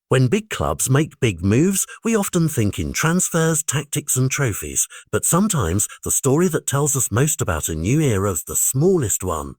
When big clubs make big moves, we often think in transfers, tactics and trophies, but sometimes the story that tells us most about a new era is the smallest one.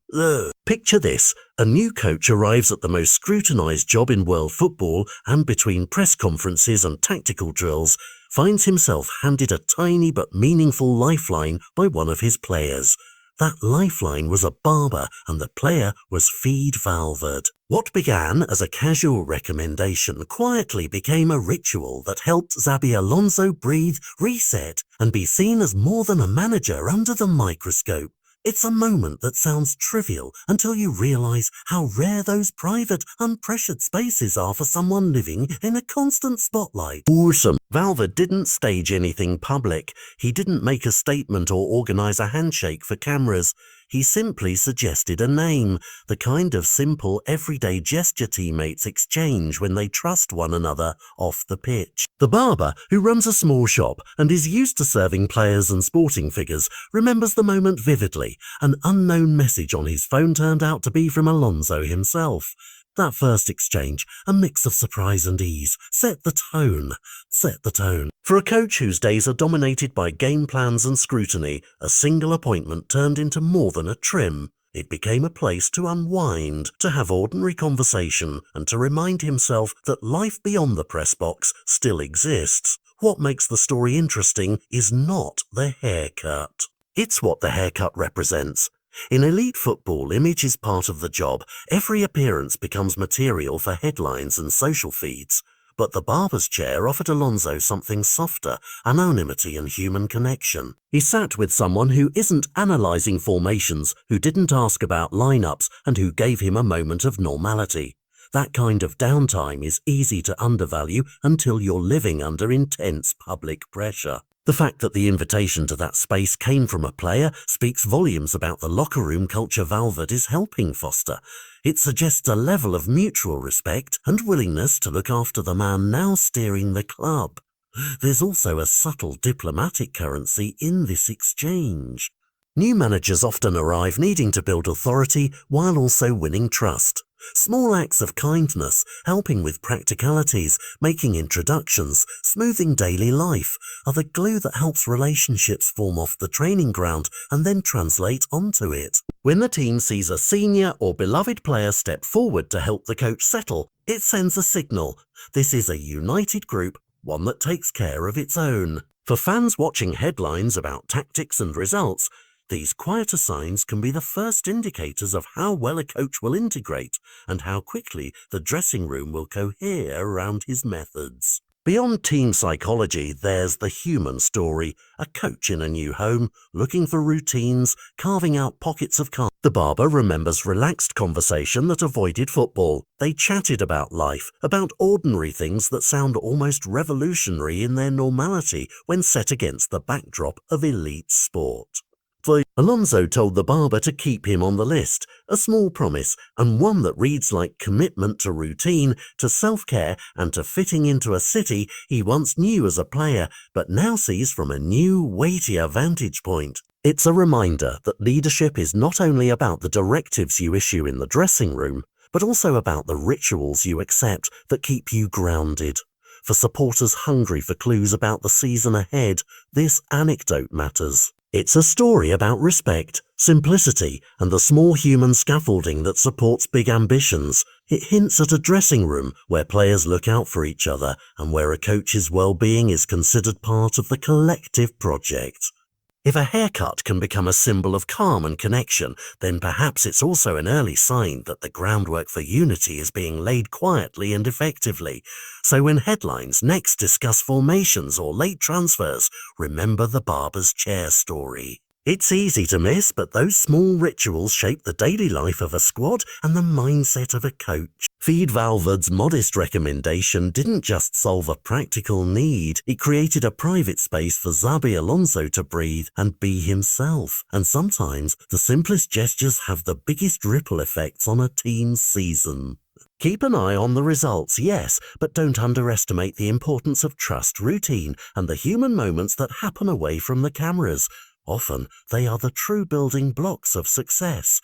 Picture this: a new coach arrives at the most scrutinised job in world football and between press conferences and tactical drills, finds himself handed a tiny but meaningful lifeline by one of his players. That lifeline was a barber and the player was Fede Valverde. What began as a casual recommendation quietly became a ritual that helped Xabi Alonso breathe, reset, and be seen as more than a manager under the microscope. It's a moment that sounds trivial until you realise how rare those private, unpressured spaces are for someone living in a constant spotlight. Awesome. Valverde didn't stage anything public. He didn't make a statement or organise a handshake for cameras. He simply suggested a name, the kind of simple, everyday gesture teammates exchange when they trust one another off the pitch. The barber, who runs a small shop and is used to serving players and sporting figures, remembers the moment vividly. An unknown message on his phone turned out to be from Alonso himself. That first exchange, a mix of surprise and ease, set the tone. For a coach whose days are dominated by game plans and scrutiny, a single appointment turned into more than a trim. It became a place to unwind, to have ordinary conversation, and to remind himself that life beyond the press box still exists. What makes the story interesting is not the haircut. It's what the haircut represents. In elite football, image is part of the job. Every appearance becomes material for headlines and social feeds. But the barber's chair offered Alonso something softer: anonymity and human connection. He sat with someone who isn't analysing formations, who didn't ask about lineups, and who gave him a moment of normality. That kind of downtime is easy to undervalue until you're living under intense public pressure. The fact that the invitation to that space came from a player speaks volumes about the locker room culture Valverde is helping foster. It suggests a level of mutual respect and willingness to look after the man now steering the club. There's also a subtle diplomatic currency in this exchange. New managers often arrive needing to build authority while also winning trust. Small acts of kindness, helping with practicalities, making introductions, smoothing daily life, are the glue that helps relationships form off the training ground and then translate onto it. When the team sees a senior or beloved player step forward to help the coach settle, it sends a signal. This is a united group, one that takes care of its own. For fans watching headlines about tactics and results, these quieter signs can be the first indicators of how well a coach will integrate and how quickly the dressing room will cohere around his methods. Beyond team psychology, there's the human story: a coach in a new home, looking for routines, carving out pockets of calm. The barber remembers relaxed conversation that avoided football. They chatted about life, about ordinary things that sound almost revolutionary in their normality when set against the backdrop of elite sport. Alonso told the barber to keep him on the list, a small promise, and one that reads like commitment to routine, to self-care, and to fitting into a city he once knew as a player, but now sees from a new, weightier vantage point. It's a reminder that leadership is not only about the directives you issue in the dressing room, but also about the rituals you accept that keep you grounded. For supporters hungry for clues about the season ahead, this anecdote matters. It's a story about respect, simplicity, and the small human scaffolding that supports big ambitions. It hints at a dressing room where players look out for each other and where a coach's well-being is considered part of the collective project. If a haircut can become a symbol of calm and connection, then perhaps it's also an early sign that the groundwork for unity is being laid quietly and effectively. So when headlines next discuss formations or late transfers, remember the barber's chair story. It's easy to miss, but those small rituals shape the daily life of a squad and the mindset of a coach. Fede Valverde's modest recommendation didn't just solve a practical need, it created a private space for Xabi Alonso to breathe and be himself. And sometimes the simplest gestures have the biggest ripple effects on a team's season. Keep an eye on the results, yes, but don't underestimate the importance of trust, routine, and the human moments that happen away from the cameras. Often, they are the true building blocks of success.